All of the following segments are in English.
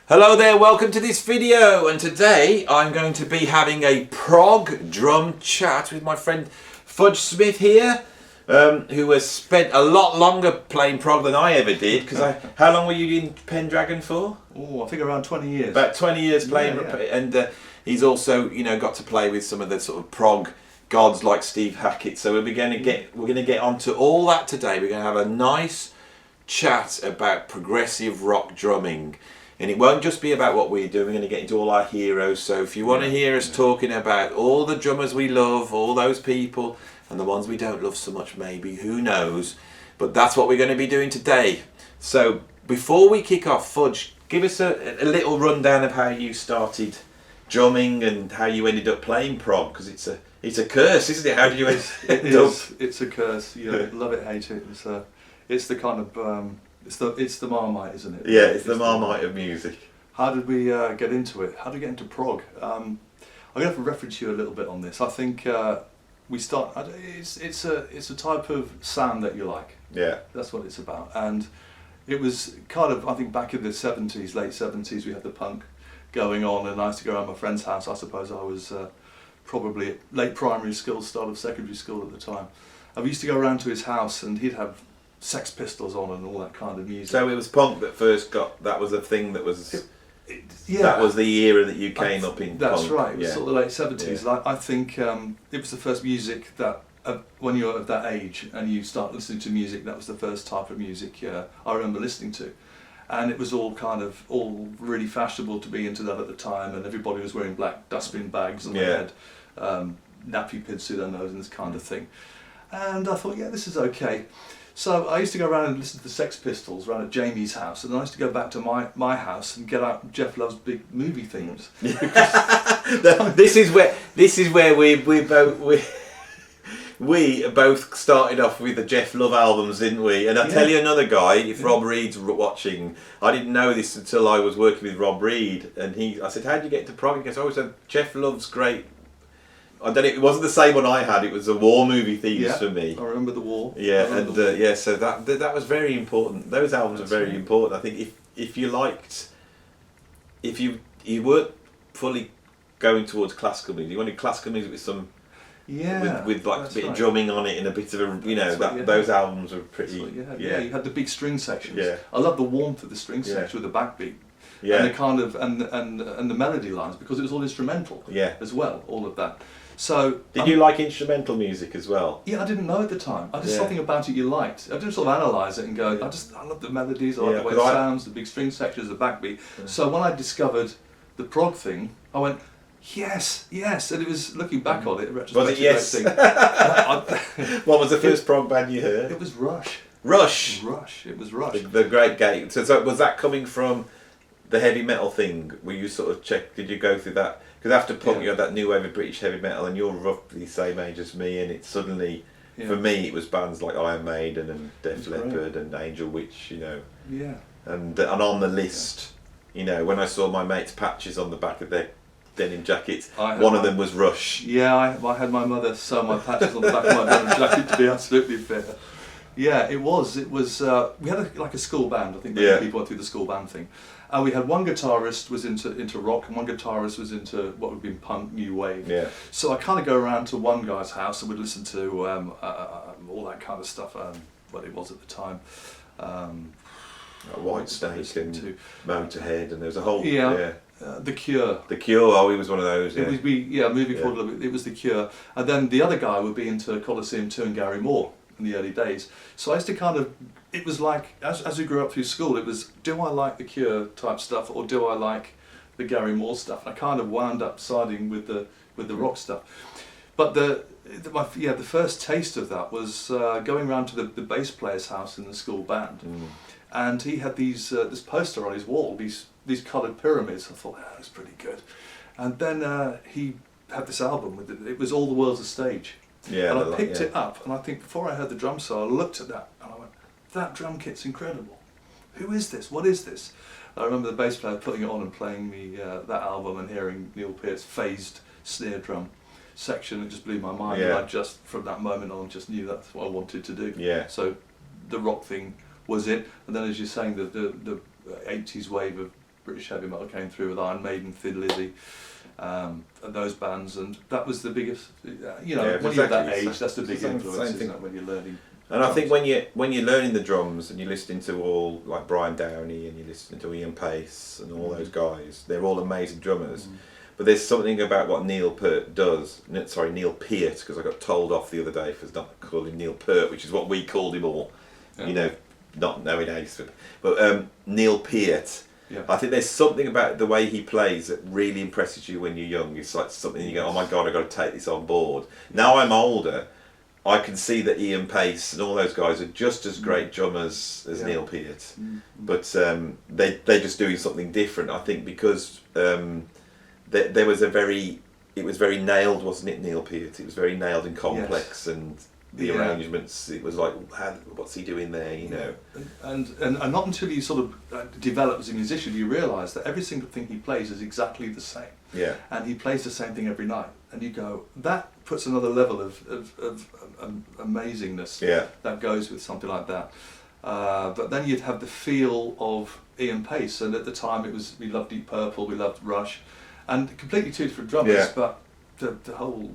Hello there, welcome to this video, and today I'm going to be having a prog drum chat with my friend FUDGE Smith here, who has spent a lot longer playing prog than I ever did. Because how long were you in Pendragon for? Oh, I think around 20 years. About 20 years playing, and he's also, got to play with some of the sort of prog gods like Steve Hackett. So we're going to get onto all that today. We're going to have a nice chat about progressive rock drumming. And it won't just be about what we're doing, we're going to get into all our heroes. So if you want to hear us talking about all the drummers we love, all those people, and the ones we don't love so much maybe, who knows. But that's what we're going to be doing today. So before we kick off, FUDGE, give us a little rundown of how you started drumming and how you ended up playing prog, because it's a curse, isn't it? How did you end up? It's a curse. You love it, hate it. It's the kind of... It's the Marmite, isn't it? Yeah, it's the Marmite of music. How did we get into it? How did we get into prog? I'm going to have to reference you a little bit on this. I think we start. It's a type of sound that you like. Yeah, that's what it's about. And it was kind of, I think, back in the 70s, late 70s, we had the punk going on, and I used to go around my friend's house. I suppose I was probably at late primary school, start of secondary school at the time. I used to go around to his house, and he'd have Sex Pistols on and all that kind of music. So it was punk that first that was a thing that was... That was the era that you came up in. That's punk. right, it was sort of the late 70s. Yeah. I think it was the first music that, when you're of that age and you start listening to music, that was the first type of music I remember listening to. And it was all really fashionable to be into that at the time, and everybody was wearing black dustbin bags, and they had nappy pins through their nose and this kind of thing. And I thought, yeah, this is okay. So I used to go around and listen to the Sex Pistols around at Jamie's house, and then I used to go back to my house and get out Jeff Love's big movie themes. This is where we both started off with the Jeff Love albums, didn't we? And I'll tell you another guy, if Rob Reed's watching, I didn't know this until I was working with Rob Reed, and I said, how did you get into prog? He goes, said Jeff Love's great. I don't know, it wasn't the same one I had, it was the war movie themes for me. I remember the war. Yeah, and so that was very important. Those albums are very important. I think if you weren't fully going towards classical music, you wanted classical music with some... with like a bit of drumming on it and a bit of those albums were pretty... Yeah, you had the big string sections. Yeah. I love the warmth of the string section with the backbeat. Yeah. And the kind of and the melody lines, because it was all instrumental as well, all of that. So did you like instrumental music as well? Yeah, I didn't know at the time. I just something about it you liked. I didn't sort of analyse it and go, I love the melodies, I like the way it sounds, the big string sections, the backbeat. Yeah. So when I discovered the prog thing, I went, yes, and it was, looking back on it, was it yes? Thing. What was the first prog band you heard? It was Rush. Rush? It was Rush. The Great Gate. So was that coming from the heavy metal thing? Were you sort of did you go through that? Because after punk you had that new wave of British heavy metal, and you're roughly the same age as me, and it suddenly, for me, it was bands like Iron Maiden and Def Leppard and Angel Witch, Yeah. And on the list, when I saw my mates' patches on the back of their denim jackets, one of them was Rush. Yeah, I had my mother sew my patches on the back of my denim jacket, to be absolutely fair. Yeah, it was. We had a school band. I think many people went through the school band thing. And we had one guitarist was into rock, and one guitarist was into what would have been punk, new wave. Yeah. So I kind of go around to one guy's house and we'd listen to all that kind of stuff. What it was at the time. White Snake and Motorhead, and there was a whole The Cure. The Cure. Oh, he was one of those. It was moving forward a little bit. It was The Cure, and then the other guy would be into Colosseum 2 and Gary Moore in the early days. So I used to it was like, as we grew up through school, it was, do I like the Cure type stuff, or do I like the Gary Moore stuff? And I kind of wound up siding with the rock stuff. But the first taste of that was going around to the bass player's house in the school band, and he had this poster on his wall, these coloured pyramids. I thought, that was pretty good. And then he had this album it was All the World's a Stage. Yeah, and I picked it up, and I think before I heard the drum solo, I looked at that and I went, that drum kit's incredible. Who is this? What is this? I remember the bass player putting it on and playing me that album, and hearing Neil Peart's phased snare drum section. It just blew my mind, and I just, from that moment on, just knew that's what I wanted to do. Yeah. So the rock thing was it, and then as you're saying, the 80s wave of British heavy metal came through with Iron Maiden, Thin Lizzy, and those bands, and that was the biggest. You know, when you're that age, that's the big influence, isn't it, when you're learning. And drums. I think when you're learning the drums and you're listening to all like Brian Downey and you're listening to Ian Pace and all those guys, they're all amazing drummers. But there's something about what Neil Peart does. Sorry, Neil Peart, because I got told off the other day for not calling him Neil Peart, which is what we called him all. Yeah. You know, not knowing how he's. But Neil Peart. Yeah. I think there's something about the way he plays that really impresses you when you're young. It's like something you go, oh my God, I've got to take this on board. Now I'm older, I can see that Ian Pace and all those guys are just as great drummers as Neil Peart. But they're just doing something different, I think, because there was it was very nailed, wasn't it, Neil Peart? It was very nailed and complex, and the arrangements, it was like, what's he doing there, you know? And not until you sort of develop as a musician, you realise that every single thing he plays is exactly the same. Yeah. And he plays the same thing every night. And you go, that puts another level of amazingness that goes with something like that. But then you'd have the feel of Ian Pace, and at the time we loved Deep Purple, we loved Rush, and completely two different drummers, but the whole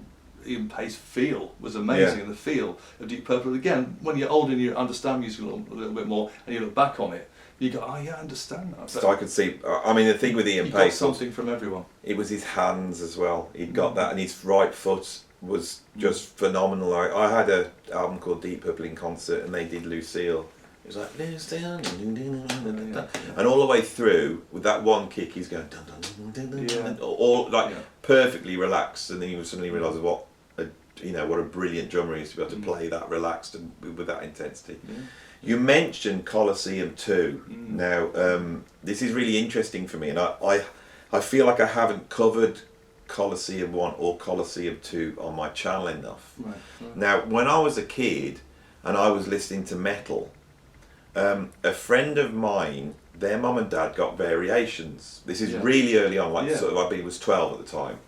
Ian Pace feel was amazing, and the feel of Deep Purple, again, when you're older and you understand music a little bit more and you look back on it, you go, oh yeah, I understand that. So I could see, I mean, the thing with Ian Pace, got something from everyone. It was his hands as well. He'd got that, and his right foot was just phenomenal. I had an album called Deep Purple in concert, and they did Lucille. It was like Lucille, and all the way through with that one kick, he's going all like perfectly relaxed, and then you suddenly realise what a brilliant drummer he is to be able to play that relaxed and with that intensity. You mentioned Colosseum 2. Now, this is really interesting for me, and I feel like I haven't covered Colosseum 1 or Colosseum 2 on my channel enough. Right. Now, when I was a kid and I was listening to metal, a friend of mine, their mum and dad got Variations. This is really early on, sort of, I think it was 12 at the time.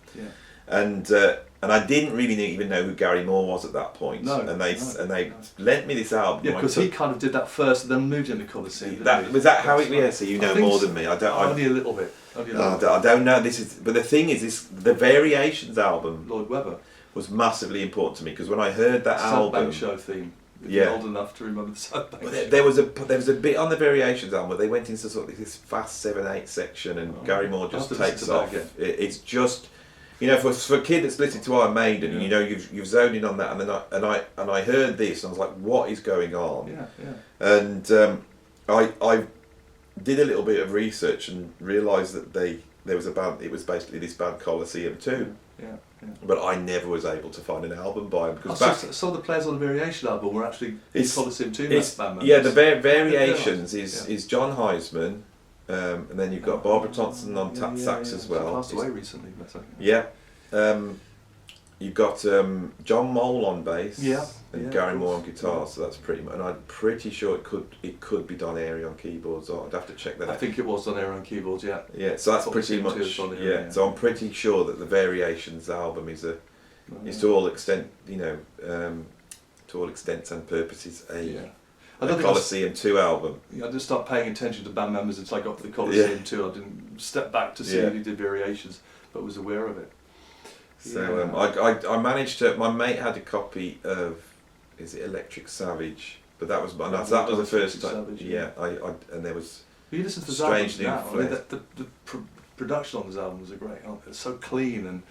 And I didn't really even know who Gary Moore was at that point. And they lent me this album. Yeah, because he kind of did that first, and then moved into Colosseum. Was that how it? Yeah, so you know more than me. Only a little bit. I don't know. But the thing is, the Variations album. Lloyd Webber was massively important to me, because when I heard that album, Bank Show theme. If you're old enough to remember the South Bank Show. There was a bit on the Variations album where they went into sort of this fast 7/8 section, and Gary Moore just takes off. It's just. You know, for a kid that's listening to Iron Maiden, you know, you've zoned in on that, and then I heard this, and I was like, what is going on? And I did a little bit of research and realised that there was a band. It was basically this band Colosseum 2. But I never was able to find an album by them, because some of the players on the Variation album were actually Colosseum 2 band members. Yeah, the Variations is John Heisman. And then you've got Barbara Thompson on sax as well. She passed away recently. You've got John Mole on bass, and Gary Moore on guitar. So that's pretty much. And I'm pretty sure it could be Don Airy on keyboards. I'd have to check that out. I think it was Don Airy on keyboards. Yeah. So that's pretty much. So I'm pretty sure that the Variations album is to all extent, to all extents and purposes a Colosseum 2 album. I didn't start paying attention to band members until I got to the Colosseum 2. I didn't step back to see who did Variations, but was aware of it. So I managed to. My mate had a copy of, is it Electric Savage? But that was the first time. And there was. You listen to the album now. I mean, the production on this album was great. It's so clean, and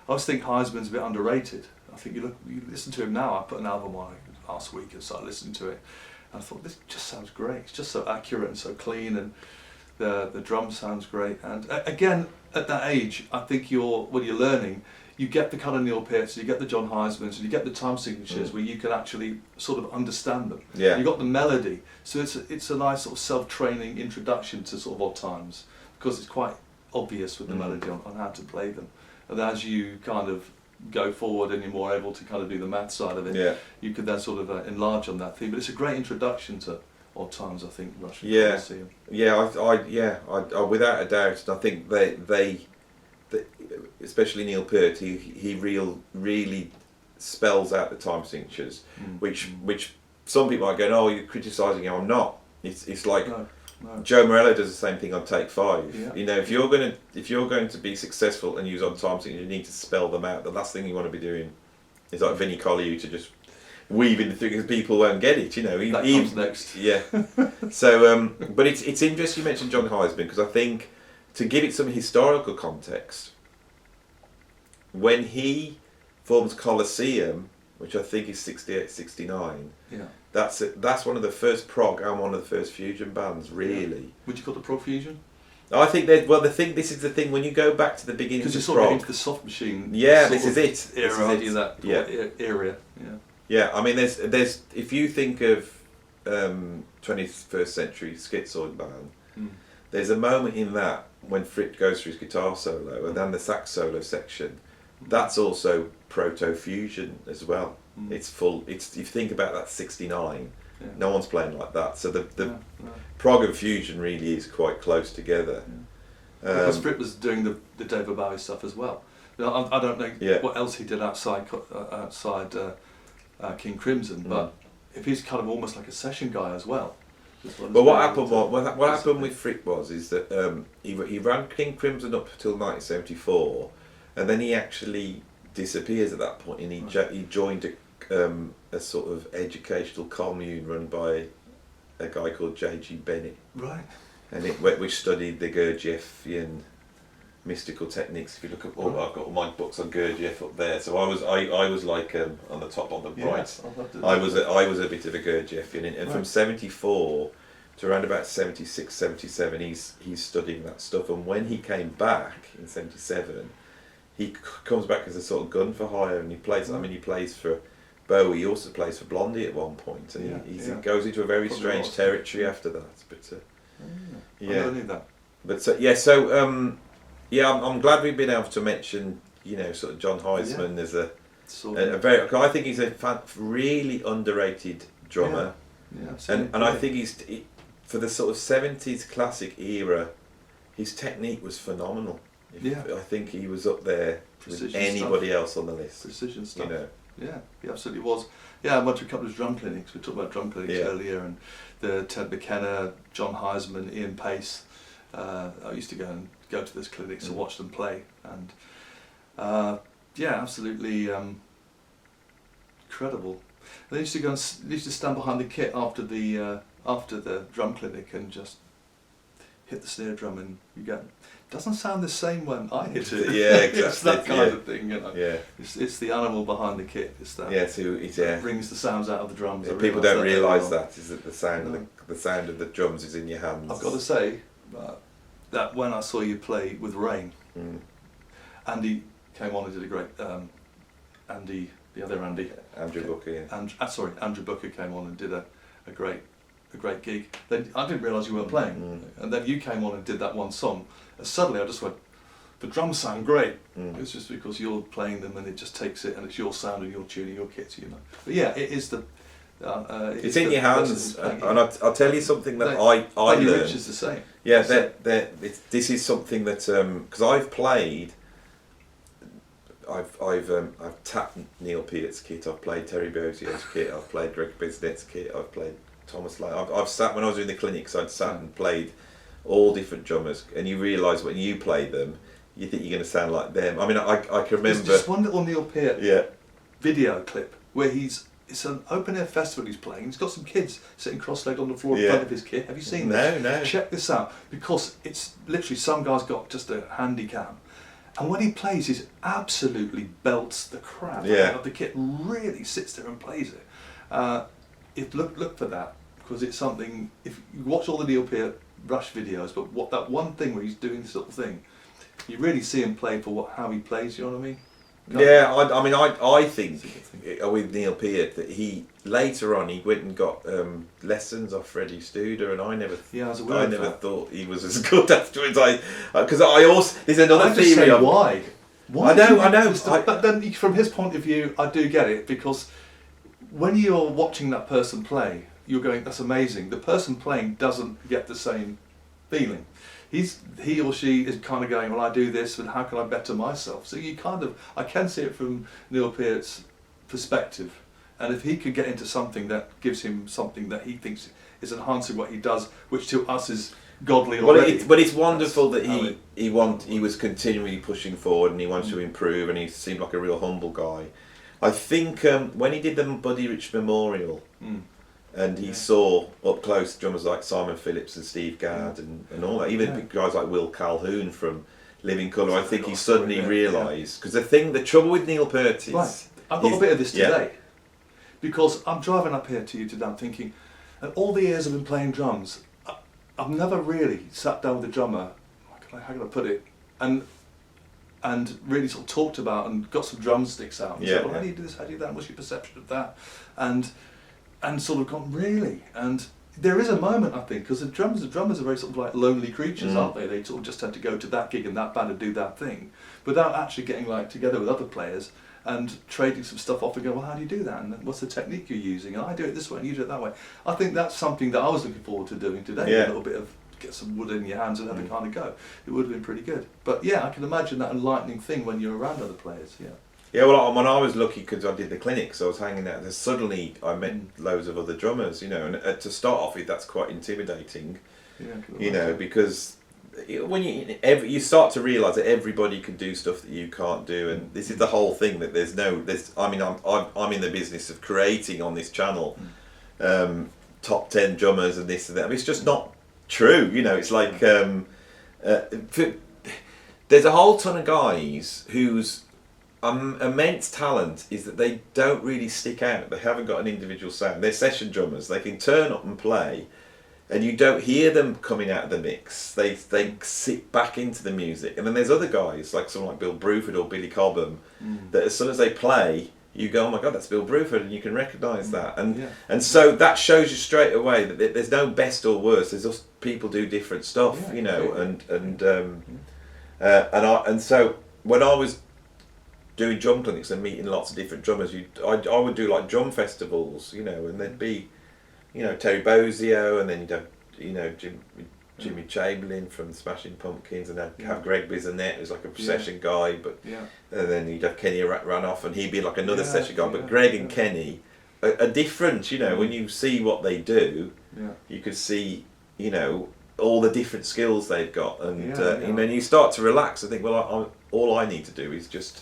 I always think Heisman's a bit underrated. I think you listen to him now. I put an album on last week and started listening to it. I thought, this just sounds great. It's just so accurate and so clean, and the drum sounds great. And again, at that age, I think when you're learning, you get the kind of Neil Pearts, you get the John Heismans, and you get the time signatures where you can actually sort of understand them. You got the melody, so it's a nice sort of self-training introduction to sort of odd times, because it's quite obvious with the melody on how to play them. And as you kind of go forward and you're more able to kind of do the math side of it, you could then sort of enlarge on that theme. But it's a great introduction to odd times, I think. Russian Colosseum. I without a doubt. And I think they especially Neil Peart, he really spells out the time signatures, which some people are going, oh, you're criticising him. I'm not. It's like No. Joe Morello does the same thing on Take 5. Yeah. You know, if you're going to be successful and use on time signature, you need to spell them out. The last thing you want to be doing is like Vinnie Collier to just weave in the thing because people won't get it. You know, That comes next. Yeah. So, but it's interesting you mentioned John Heisman, because I think to give it some historical context, when he forms Colosseum, which I think is 68, 69. Yeah. That's one of the first prog and one of the first fusion bands, really. Yeah. Would you call it prog fusion? I think that this is the thing when you go back to the beginning of because you're prog. sort of into the soft machine. Yeah, this is it. Era, aren't you? That area. Yeah. Yeah, I mean, there's if you think of 21st century schizoid band, there's a moment in that when Fripp goes through his guitar solo and then the sax solo section. That's also proto fusion as well. It's full. If you think about that 69, no one's playing like that. So the prog and fusion really is quite close together. Yeah. Because Fripp was doing the David Bowie stuff as well. I don't know what else he did outside King Crimson, but if he's kind of almost like a session guy as well. But what happened with Fripp is that he ran King Crimson up until 1974, and then he actually disappears at that point, and he joined a sort of educational commune run by a guy called J.G. Bennett. Right. And which studied the Gurdjieffian mystical techniques. If you look at I've got all my books on Gurdjieff up there. So I was like on the top on the right. I was a bit of a Gurdjieffian, and from 74 to around about 76, 77, he's studying that stuff. And when he came back in 77, he comes back as a sort of gun for hire, and he plays. I mean, he plays for Bowie. He also plays for Blondie at one point, and he goes into a very strange territory after that. But I never knew that. But I'm glad we've been able to mention, sort of John Heisman as a very. I think he's a really underrated drummer. Yeah, and I think he's for the sort of 70s classic era, his technique was phenomenal. I think he was up there with anybody else on the list. Precision stuff. Yeah, he absolutely was. Yeah, I went to a couple of drum clinics. We talked about drum clinics earlier, and the Ted McKenna, John Heisman, Ian Pace. I used to go to those clinics and watch them play, and absolutely incredible. They used to stand behind the kit after the drum clinic and just hit the snare drum, and you go, doesn't sound the same when I hit it. Yeah, exactly. It's that kind of thing, Yeah. It's the animal behind the kit. It's that. Yeah, so it brings the sounds out of the drums. Yeah, people don't realise that is that the sound of the drums is in your hands. I've got to say that when I saw you play with Rain, Andy came on and did a great. Andy, the other Andy. Andrew Booker. Yeah. Andrew Booker came on and did a great gig. Then I didn't realise you weren't playing, and then you came on and did that one song. And suddenly I just went, the drums sound great. It's just because you're playing them and it just takes it, and it's your sound and you're tuning your kits, But yeah, it is the. It's in your hands, and I'll tell you something that I learned. Rich is the same. Yeah, this is something that because I've played. I've tapped Neil Peart's kit. I've played Terry Bozzio's kit. I've played Greg Bisnett's kit. I've played Thomas Lane. I've sat when I was doing the clinics. I'd sat and played all different drummers, and you realise when you play them, you think you're going to sound like them. I mean, I can remember. There's just one little Neil Peart video clip where it's an open air festival he's playing. He's got some kids sitting cross-legged on the floor in front of his kit. Have you seen this? No. Check this out, because it's literally some guy's got just a handy cam. And when he plays, he absolutely belts the crap out of the kit. Really sits there and plays it. Look for that, because it's something. If you watch all the Neil Peart Rush videos, but that one thing where he's doing this little thing, you really see him play for how he plays. You know what I mean? I think with Neil Peart that he later on he went and got lessons off Freddie Studer, and I never thought he was as good afterwards. Because I also there's another theory of why. I know. But then from his point of view, I do get it, because when you're watching that person play, you're going, that's amazing. The person playing doesn't get the same feeling. He or she is kind of going, well, I do this, and how can I better myself? So I can see it from Neil Peart's perspective. And if he could get into something that gives him something that he thinks is enhancing what he does, which to us is godly already. But it's wonderful that he was continually pushing forward, and he wanted to improve, and he seemed like a real humble guy. I think when he did the Buddy Rich Memorial, and he saw up close drummers like Simon Phillips and Steve Gadd and all that, even guys like Will Calhoun from Living Colour, I think he suddenly realised, because the trouble with Neil Pertis... Right, I've got a bit of this today, because I'm driving up here to you today, I'm thinking, and all the years I've been playing drums, I've never really sat down with a drummer, how can I put it, and really sort of talked about and got some drumsticks out and said, well, how do you do this, how do you do that, what's your perception of that, and sort of gone, really? And there is a moment, I think, because the drummers are very sort of like lonely creatures, aren't they? They sort of just tend to go to that gig and that band and do that thing, without actually getting like together with other players and trading some stuff off and go, well, how do you do that? And what's the technique you're using? And I do it this way and you do it that way. I think that's something that I was looking forward to doing today, a little bit of get some wood in your hands and have a kind of go. It would have been pretty good. But yeah, I can imagine that enlightening thing when you're around other players, Yeah, well, when I was lucky, because I did the clinics, I was hanging out there. Suddenly, I met loads of other drummers, and to start off with, that's quite intimidating, because when you start to realise that everybody can do stuff that you can't do, and this is the whole thing that I'm in the business of creating on this channel top 10 drummers and this and that. I mean, it's just not true, It's like there's a whole ton of guys whose immense talent is that they don't really stick out. They haven't got an individual sound. They're session drummers. They can turn up and play, and you don't hear them coming out of the mix. They sit back into the music. And then there's other guys like someone like Bill Bruford or Billy Cobham that as soon as they play, you go, oh my God, that's Bill Bruford, and you can recognise that. And so that shows you straight away that there's no best or worst. There's just people do different stuff, and so when I was doing drum clinics and meeting lots of different drummers, I would do like drum festivals, and there'd be, Terry Bozzio, and then you'd have, Jimmy Chamberlain from Smashing Pumpkins, and have Greg Bissonette, who's like a session guy, and then you'd have Kenny Aronoff, and he'd be like another session guy. But Greg and Kenny are different, when you see what they do, you could see, all the different skills they've got, and then you start to relax and think, well, all I need to do is just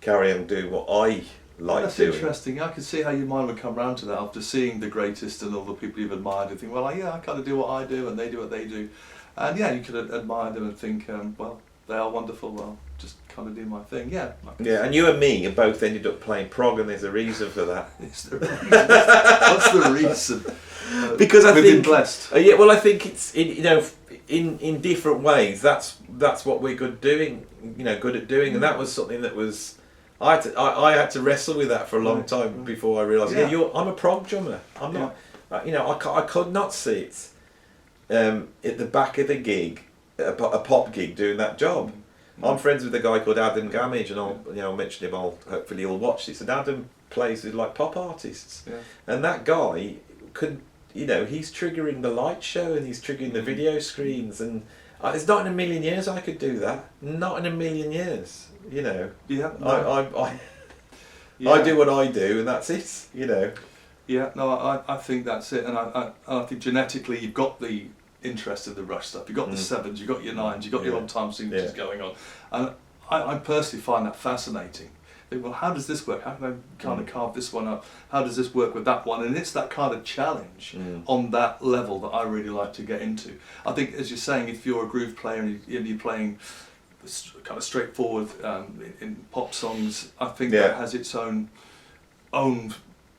carry on doing what I like That's doing. interesting. I can see how your mind would come round to that after seeing the greatest and all the people you've admired and think, well, I kind of do what I do and they do what they do. And you could admire them and think, well, they are wonderful, well, just kind of do my thing. And you and me have both ended up playing prog, and there's a reason for that. Is there a reason? What's the reason? Because we've been blessed. I think it's in different ways. That's what we're good at doing, and that was something that was. I had to wrestle with that for a long time before I realised. I'm a prog drummer. I'm not. I could not sit at the back of the gig, a pop gig, doing that job. I'm friends with a guy called Adam Gamage, and I'll mention him. Hopefully he'll watch this. And Adam plays with like pop artists, and that guy could. He's triggering the light show and he's triggering the video screens, and it's not in a million years I could do that. Not in a million years. I do what I do, and that's it. I think that's it, and I think genetically you've got the interest in the rush stuff. You've got the sevens, you've got your nines, you've got your on-time signatures going on, and I personally find that fascinating. Well, how does this work? How can I kind of carve this one up? How does this work with that one? And it's that kind of challenge on that level that I really like to get into. I think, as you're saying, if you're a groove player and you're playing kind of straightforward in pop songs, I think that has its own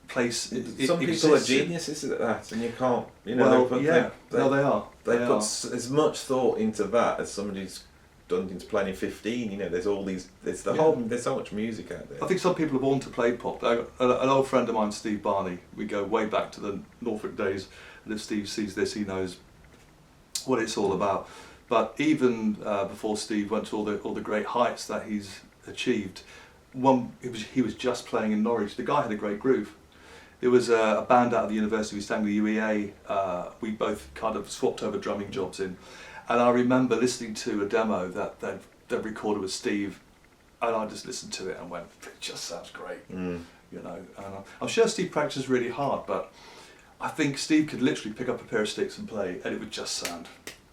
place. Some people are geniuses at that, and you can't. They are. They put as much thought into that as somebody's done into playing 15. There's all these. There's so much music out there. I think some people are born to play pop. An old friend of mine, Steve Barney. We go way back to the Norfolk days, and if Steve sees this, he knows what it's all about. But even before Steve went to all the great heights that he's achieved, he was just playing in Norwich. The guy had a great groove. There was a band out of the University of East Anglia UEA. We both kind of swapped over drumming jobs in, and I remember listening to a demo that they recorded with Steve, and I just listened to it and went, it just sounds great. you know. And I'm sure Steve practices really hard, but I think Steve could literally pick up a pair of sticks and play, and it would just sound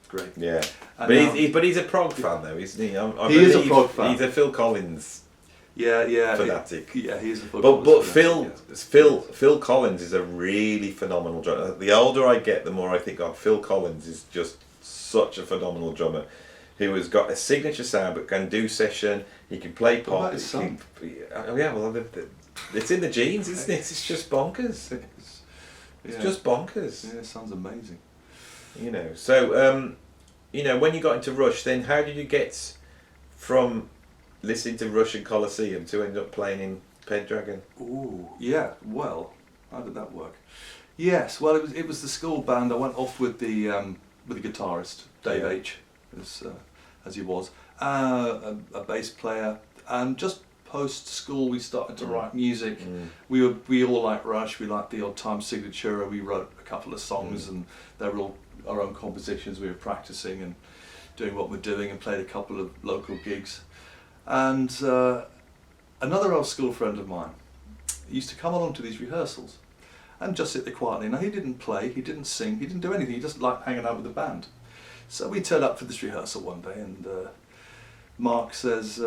great. Yeah, and but he's a prog fan though, isn't he? He is a prog fan. He's a Phil Collins fanatic. He is a Phil Collins. But fanatic, Phil Collins is a really phenomenal drummer. The older I get, the more I think, oh, Phil Collins is just such a phenomenal drummer, who has got a signature sound but can do session. He can play pop. It's in the genes, isn't it? It's just bonkers. It's just bonkers. Yeah, it sounds amazing. You know, so you know, when you got into Rush, then how did you get from listening to Rush and Colosseum to end up playing in Pendragon? Ooh, yeah. Well, how did that work? Yes. Well, it was the school band. I went off with the guitarist Dave H, as he was, a bass player, and just post school we started to write music. We all liked Rush. We liked the Odd Time Signature. We wrote a couple of songs, and they were all our own compositions. We were practicing and doing what we're doing, and played a couple of local gigs. And another old school friend of mine used to come along to these rehearsals and just sit there quietly. Now, he didn't play, he didn't sing, he didn't do anything. He just liked hanging out with the band. So we turned up for this rehearsal one day, and Mark says,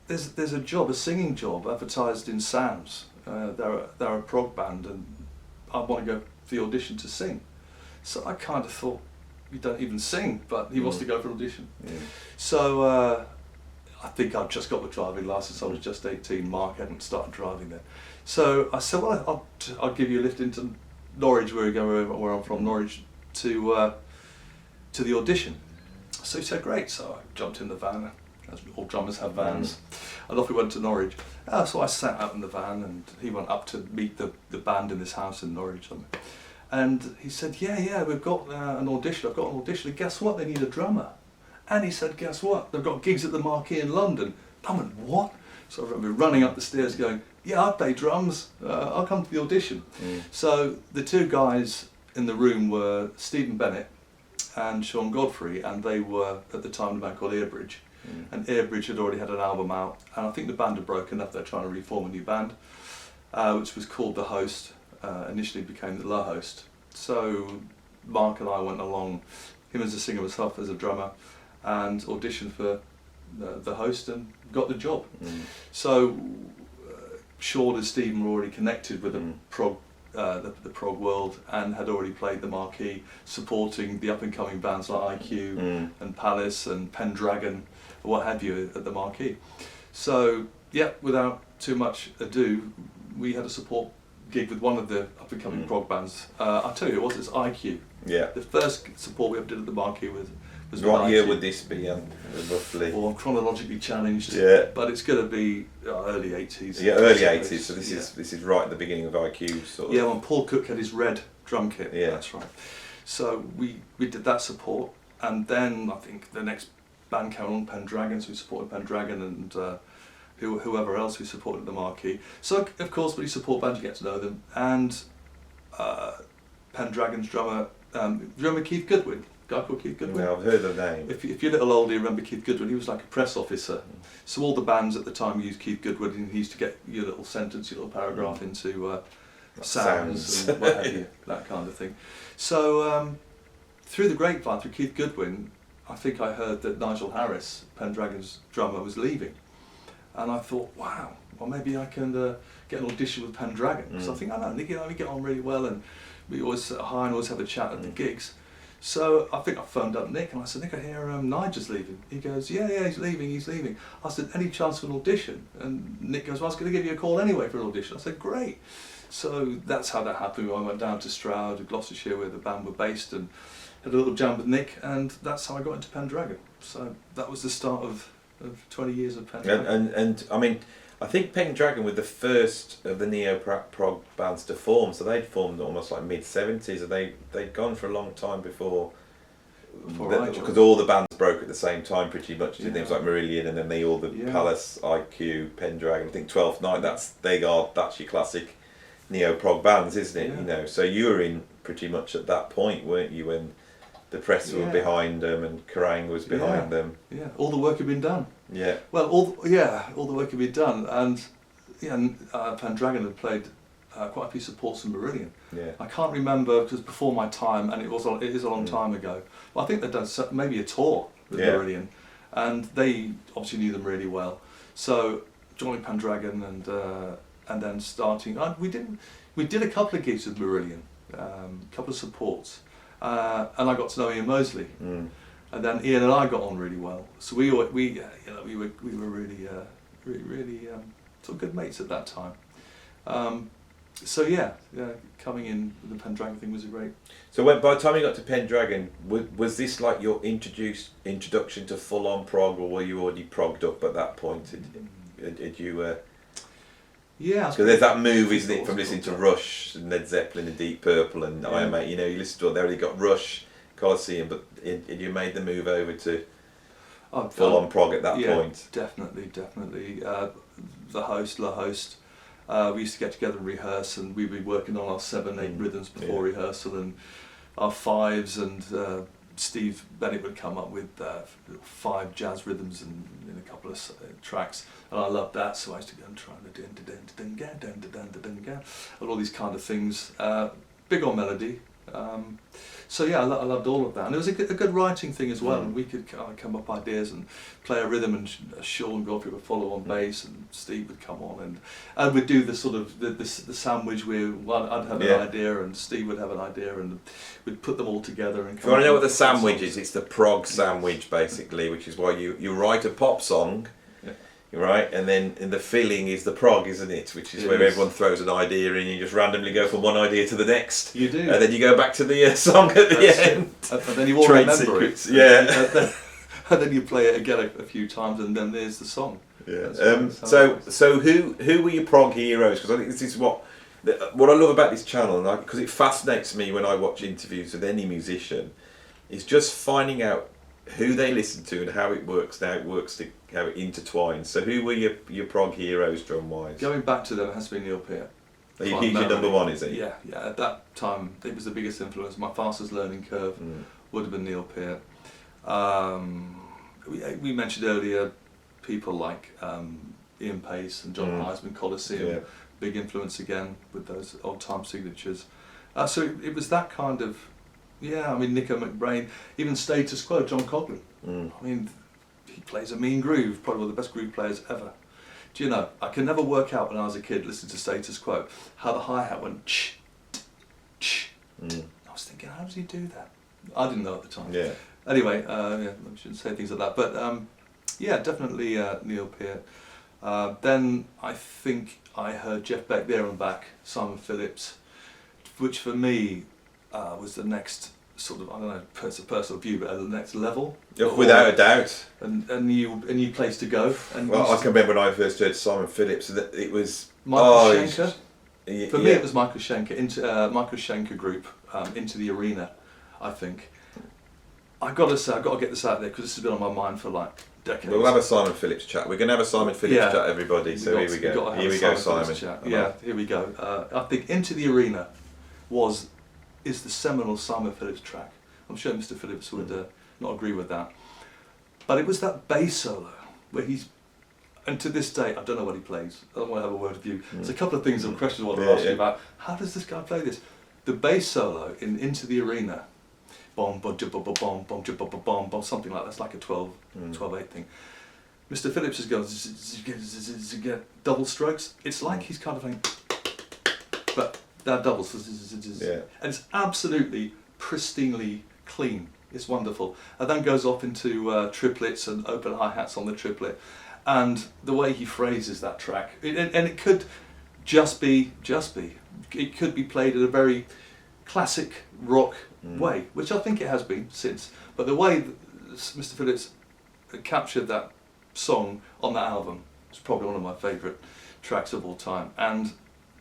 there's a job, a singing job, advertised in Sam's. They're a prog band, and I want to go for the audition to sing. So I kind of thought, you don't even sing, but he wants to go for an audition. So I think I'd just got the driving licence. I was just 18. Mark hadn't started driving then. So I said, well, I'll give you a lift into Norwich, where I'm from, Norwich, to the audition. So he said, great. So I jumped in the van, as all drummers have vans, and off we went to Norwich. So I sat out in the van, and he went up to meet the band in this house in Norwich. And he said, yeah, we've got an audition. I've got an audition. And guess what? They need a drummer. And he said, guess what? They've got gigs at the Marquee in London. I went, what? So I remember running up the stairs going, yeah, I play drums. I'll come to the audition. So the two guys in the room were Stephen Bennett and Sean Godfrey, and they were at the time a band called Earbridge. And Earbridge had already had an album out, and I think the band had broken up. They're trying to reform a new band, which was called The Host. Initially became the La Host. So Mark and I went along, him as a singer, myself as a drummer, and auditioned for the Host and got the job. So Sean and Stephen were already connected with the prog world, and had already played the Marquee, supporting the up and coming bands like IQ and Palace and Pendragon, or what have you, at the Marquee. So yeah, without too much ado, we had a support gig with one of the up and coming prog bands. I'll tell you who it was. It's IQ. Yeah. The first support we ever did at the Marquee was what year would this be, roughly? Well, I'm chronologically challenged. Yeah. But it's going to be early 80s. Yeah, early 80s. So this is right at the beginning of IQ, sort of. Yeah, when Paul Cook had his red drum kit. Yeah. That's right. So we did that support, and then I think the next band came on, Pendragon. So we supported Pendragon and whoever else we supported at the Marquee. So of course, when you support bands, you get to know them. And Pendragon's drummer, do you remember Keith Goodwin? A guy called Keith Goodwin? No, I've heard the name. If you're a little older, you remember Keith Goodwin. He was like a press officer. So all the bands at the time used Keith Goodwin, and he used to get your little sentence, your little paragraph into sounds and what have you, that kind of thing. So through the grapevine, through Keith Goodwin, I think I heard that Nigel Harris, Pendragon's drummer, was leaving. And I thought, wow, well maybe I can get an audition with Pendragon. So I think, I know, Nicky and I, we get on really well, and we always sit high and always have a chat at the gigs. So I think I phoned up Nick, and I said, Nick, I hear Nigel's leaving. He goes, yeah, he's leaving. I said, any chance for an audition? And Nick goes, well, I was going to give you a call anyway for an audition. I said, great. So that's how that happened. I went down to Stroud, Gloucestershire, where the band were based, and had a little jam with Nick, and that's how I got into Pendragon. So that was the start of 20 years of Pendragon. And I mean, I think Pendragon were the first of the neo-prog bands to form, so they'd formed almost like mid-70s, and they'd gone for a long time before because all the bands broke at the same time pretty much. Yeah. Names like Marillion, and then Palace, IQ, Pendragon, I think 12th Night, that's your classic neo-prog bands, isn't it? Yeah. You know, so you were in pretty much at that point, weren't you, when the press were behind them and Kerrang was behind them. Yeah, all the work had been done. Yeah. Well, all the work had been done, and Pendragon had played quite a few supports in Marillion. Yeah. I can't remember because before my time, and it is a long time ago. But I think they'd done maybe a tour with Marillion, and they obviously knew them really well. So joining Pendragon and then starting, we did a couple of gigs with Marillion, a couple of supports, and I got to know Ian Mosley, and then Ian and I got on really well. So we were really sort of good mates at that time. So coming in with the Pendragon thing was a great. So by the time you got to Pendragon, was this like your introduction to full on prog, or were you already progged up at that point? Did you? Yeah. So there's that move, isn't it, from listening to Rush and Led Zeppelin and Deep Purple and Iron Maiden. You know, you listen to what they already got Rush, Colosseum, but you made the move over to full on prog at that point. Definitely. The host, La Host. We used to get together and rehearse, and we'd be working on our 7-8 rhythms before rehearsal, and our 5s, and Steve Bennett would come up with 5 jazz rhythms in a couple of tracks, and I loved that, so I used to go and try and all these kind of things. Big on melody. So I loved all of that, and it was a good writing thing as well. And we could kind of come up ideas and play a rhythm, and Sean Godfrey would follow on bass, and Steve would come on, and we'd do the sort of the sandwich where I'd have an idea, and Steve would have an idea, and we'd put them all together. And if you want to know what the sandwich is, it's the prog sandwich basically, which is why you write a pop song. Right, and then the filling is the prog, isn't it? Which is where everyone throws an idea in, and you just randomly go from one idea to the next. You do. And then you go back to the song at the end. And then you all remember secrets. it. And then you play it again a few times, and then there's the song. Yeah. So who were your prog heroes? Because I think this is what I love about this channel, and because it fascinates me when I watch interviews with any musician, is just finding out who they listen to and how it works, how it intertwines. So who were your prog heroes drum wise? Going back to them, it has to be Neil Peart. He's your number one, is he? Yeah. At that time, it was the biggest influence. My fastest learning curve would have been Neil Peart. We mentioned earlier people like Ian Pace and John Heisman, Colosseum, big influence again with those old time signatures. So it was that kind of. Yeah, I mean, Nico McBrain, even Status Quo, John Coughlin. I mean, he plays a mean groove, probably one of the best groove players ever. Do you know, I could never work out when I was a kid listening to Status Quo how the hi-hat went ch, ch. I was thinking, how does he do that? I didn't know at the time. Yeah. Anyway, I shouldn't say things like that, but definitely Neil Peart. Then I think I heard Jeff Beck there and back, Simon Phillips, which for me was the next sort of, I don't know, it's a personal view, but at the next level. Without a doubt. And a new place to go. And well, I can remember when I first heard Simon Phillips, that it was Michael Schenker. For me, it was Michael Schenker, Michael Schenker group, Into the Arena, I think. I've got to get this out there because this has been on my mind for like decades. We'll have a Simon Phillips chat. We're going to have a Simon Phillips chat, everybody. So here we go. Here we go, Simon. Here we go. I think Into the Arena is the seminal Simon Phillips track. I'm sure Mr. Phillips would not agree with that. But it was that bass solo where and to this day, I don't know what he plays. I don't want to have a word of you. There's a couple of things and questions I want to ask you about. How does this guy play this? The bass solo in Into the Arena, bom, bom, bom, bom, bom, bom, bom, bom, something like that. It's like a 12/8 thing. Mr. Phillips is going double strokes. It's like he's kind of playing, but that doubles, and it's absolutely pristinely clean. It's wonderful, and then goes off into triplets and open hi-hats on the triplet, and the way he phrases that track, and it could just be, it could be played in a very classic rock way, which I think it has been since. But the way that Mr. Phillips captured that song on that album is probably one of my favourite tracks of all time, and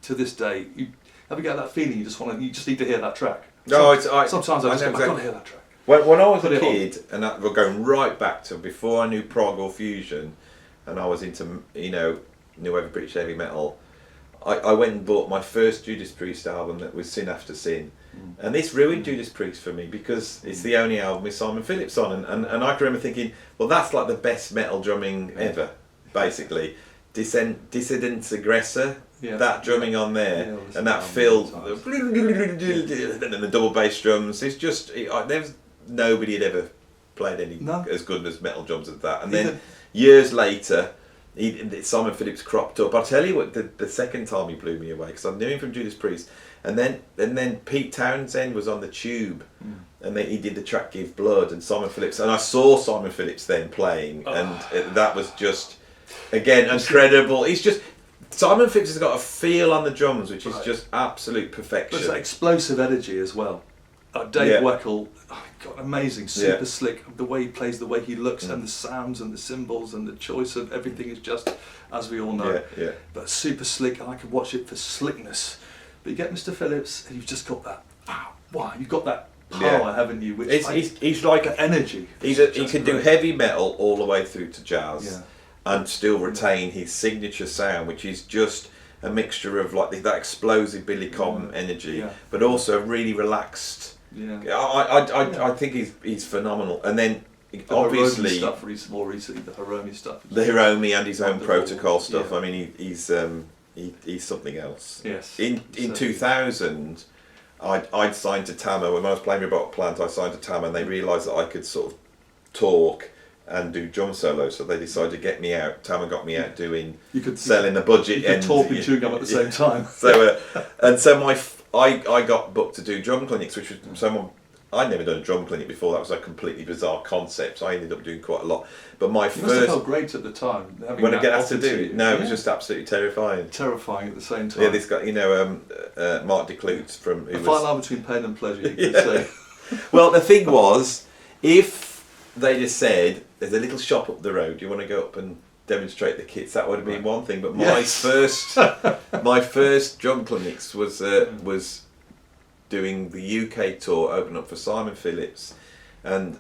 to this day, you ever get that feeling you just need to hear that track? Sometimes I just go, I've got to hear that track. When I was a kid, and we're going right back to before I knew prog or fusion, and I was into new wave British heavy metal, I went and bought my first Judas Priest album, that was Sin After Sin, and this ruined Judas Priest for me because it's the only album with Simon Phillips on, and I can remember thinking, well, that's like the best metal drumming ever, basically. Dissidence Aggressor. Yeah. That drumming on there, Yeah, and that fill, and the double bass drums. It's just there's nobody had ever played any as good as metal drums as that. And then years later, Simon Phillips cropped up. I'll tell you what, the second time he blew me away, because I knew him from Judas Priest, and then Pete Townsend was on the Tube, and he did the track Give Blood, and Simon Phillips, and I saw Simon Phillips then playing, and that was just again incredible. He's just. Simon Phillips has got a feel on the drums which is just absolute perfection. There's that explosive energy as well. Dave Weckl, God, amazing, super slick. The way he plays, the way he looks, and the sounds and the cymbals and the choice of everything is just, as we all know. But super slick, and I could watch it for slickness. But you get Mr. Phillips, and you've just got that. Wow, you've got that power, haven't you? Which he's like energy. He can do heavy metal all the way through to jazz. Yeah. And still retain his signature sound, which is just a mixture of like that explosive Billy Cobham energy, but also really relaxed. I think he's phenomenal. And then obviously stuff more recently, the Hiromi stuff. The Hiromi and his own protocol stuff. I mean, he's something else. Yes. In 2000, I'd signed to Tama when I was playing Robotic Plant. I signed to Tama, and they realised that I could sort of talk and do drum solos, so they decided to get me out. Tama got me out doing selling the budget. You could talk and chew gum at the same time. So I got booked to do drum clinics, which was someone I'd never done a drum clinic before. That was a completely bizarre concept. So I ended up doing quite a lot. But my first must have felt great at the time when I get asked to do it. No, it was just absolutely terrifying. Terrifying at the same time. Yeah, this guy, Mark DeClutes from the fine line between pain and pleasure. You could say. Well, the thing was, if they just said, there's a little shop up the road, do you want to go up and demonstrate the kits? That would have been one thing, but my first drum clinics was doing the UK tour, open up for Simon Phillips, and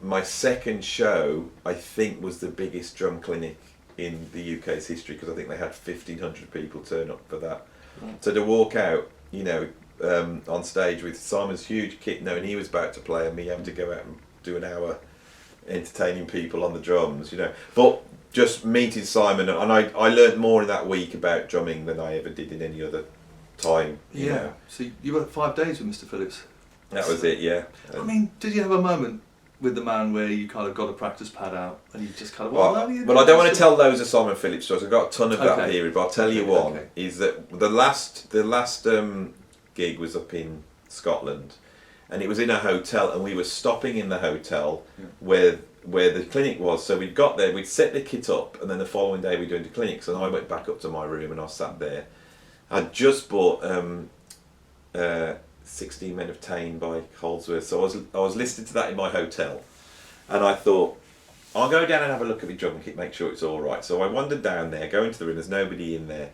my second show I think was the biggest drum clinic in the UK's history, because I think they had 1,500 people turn up for that. So to walk out, on stage with Simon's huge kit, knowing he was about to play, and me having to go out and do an hour entertaining people on the drums, but just meeting Simon, and I learned more in that week about drumming than I ever did in any other time. You know. So you worked 5 days with Mr. Phillips. That was it, yeah. I mean, did you have a moment with the man where you kind of got a practice pad out and you just kind of well, I don't want to tell loads of Simon Phillips stories. I've got a ton of that period, but I'll tell you one is that the last gig was up in Scotland. And it was in a hotel, and we were stopping in the hotel where the clinic was. So we'd got there, we'd set the kit up, and then the following day we'd do the clinics. And I went back up to my room, and I sat there. I'd just bought 16 Men of Tain by Holdsworth, so I was listening to that in my hotel, and I thought, I'll go down and have a look at my drum kit, make sure it's all right. So I wandered down there, go into the room. There's nobody in there.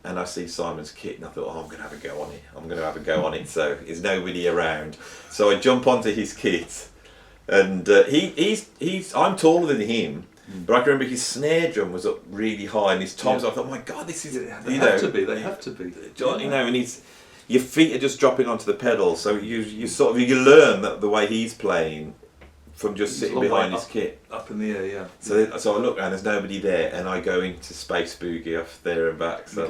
And I see Simon's kit, and I thought, I'm going to have a go on it. So there's nobody around. So I jump onto his kit, and I'm taller than him, but I can remember his snare drum was up really high, and his toms. I thought, oh my God, this is They have to be. And your feet are just dropping onto the pedal. So you learn that the way he's playing from just sitting behind his kit. Up in the air, yeah. So I look around, there's nobody there, and I go into Space Boogie off there and back. So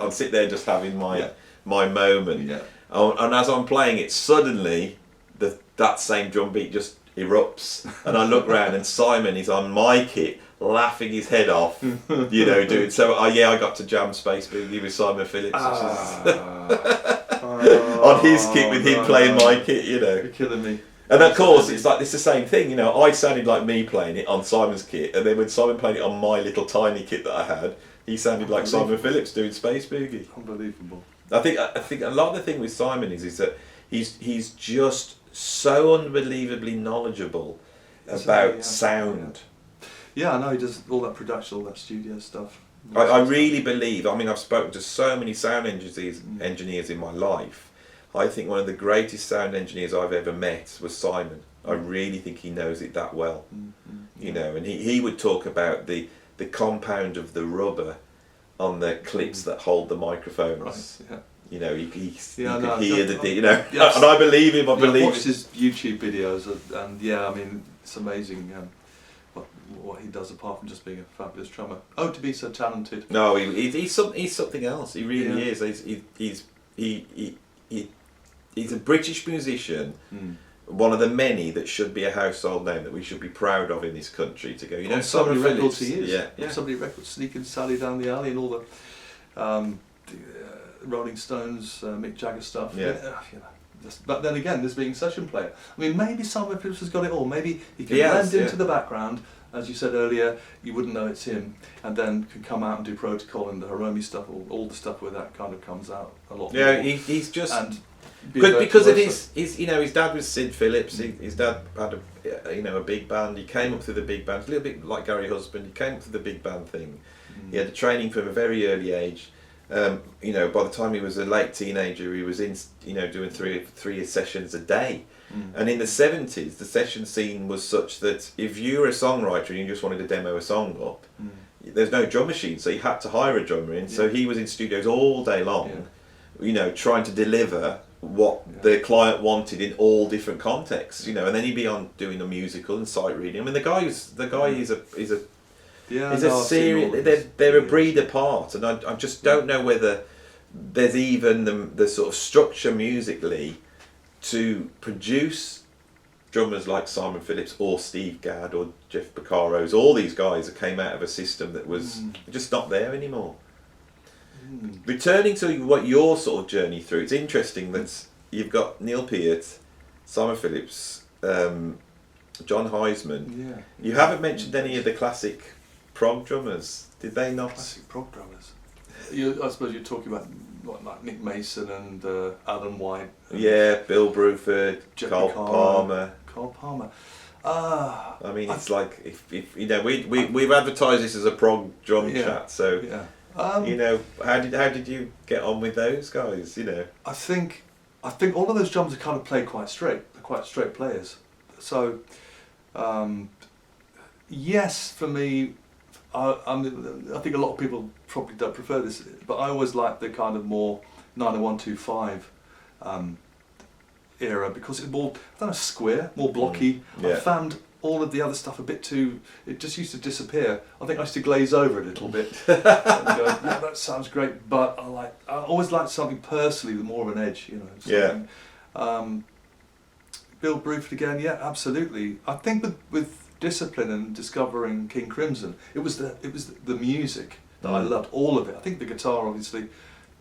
I'm sitting there just having my moment. Yeah. And as I'm playing it, suddenly that same drum beat just erupts, and I look around, and Simon is on my kit, laughing his head off, doing so. I got to jam Space Boogie with Simon Phillips. On his kit with him playing my kit, You're killing me. And of course, it's the same thing, I sounded like me playing it on Simon's kit, and then when Simon played it on my little tiny kit that I had, he sounded like Simon Phillips doing Space Boogie. Unbelievable. I think a lot of the thing with Simon is that he's just so unbelievably knowledgeable about sound. Yeah, I know he does all that production, all that studio stuff. I really believe, I've spoken to so many sound engineers in my life. I think one of the greatest sound engineers I've ever met was Simon. I really think he knows it that well. And he would talk about the compound of the rubber on the clips that hold the microphones. Right, you could hear yes. And I believe him. I watched his YouTube videos, and it's amazing. what he does apart from just being a fabulous drummer. Oh, to be so talented. No, he's something else. He really is. He's a British musician. One of the many that should be a household name that we should be proud of in this country. To go, you know, so many Simon records Phillips, he is. Yeah. So many records, Sneaking Sally Down the Alley, and all the Rolling Stones, Mick Jagger stuff. Yeah. You know, but then again, this being session player. I mean, maybe Simon Phillips has got it all. Maybe he can blend into the background. As you said earlier, you wouldn't know it's him, and then can come out and do Protocol and the Hiromi stuff, all the stuff where that kind of comes out a lot more. Yeah, he's just... And because of his you know, his dad was Sid Phillips. His dad had a big band. He came up through the big band, a little bit like Gary Husband. He came up through the big band thing. He had the training from a very early age. You know, by the time he was a late teenager, he was in, you know, doing three sessions a day. And in the 70s, the session scene was such that if you were a songwriter and you just wanted to demo a song up, there's no drum machine, so you had to hire a drummer in. So he was in studios all day long, you know, trying to deliver what the client wanted in all different contexts, you know, and then he'd be on doing a musical and sight reading. I mean, the guy is a serious. They're a breed apart, and I just don't know whether there's even the sort of structure musically to produce drummers like Simon Phillips or Steve Gadd or Jeff Porcaro's. All these guys that came out of a system that was just not there anymore. Returning to what your sort of journey through, it's interesting that you've got Neil Peart, Simon Phillips, John Heisman. Yeah. You haven't mentioned any of the classic prog drummers, did they not? Classic prog drummers. I suppose you're talking about like Nick Mason and Alan White. Yeah, Bill Bruford, Carl Palmer. Carl Palmer. I mean, it's like if you know, we've advertised this as a prog drum chat, so. Yeah. You know, how did you get on with those guys? You know, I think all of those drummers are kind of played quite straight. They're quite straight players. So, yes, for me, I think a lot of people probably don't prefer this, but I always like the kind of more 90125 era because it's more, I don't know, square, more blocky. I found all of the other stuff a bit too, it just used to disappear. I think I used to glaze over it a little bit and go, yeah, that sounds great, but I always liked something personally with more of an edge, you know. Something. Yeah. Bill Bruford again, yeah, absolutely. I think with Discipline and discovering King Crimson, it was the music that I loved, all of it. I think the guitar, obviously,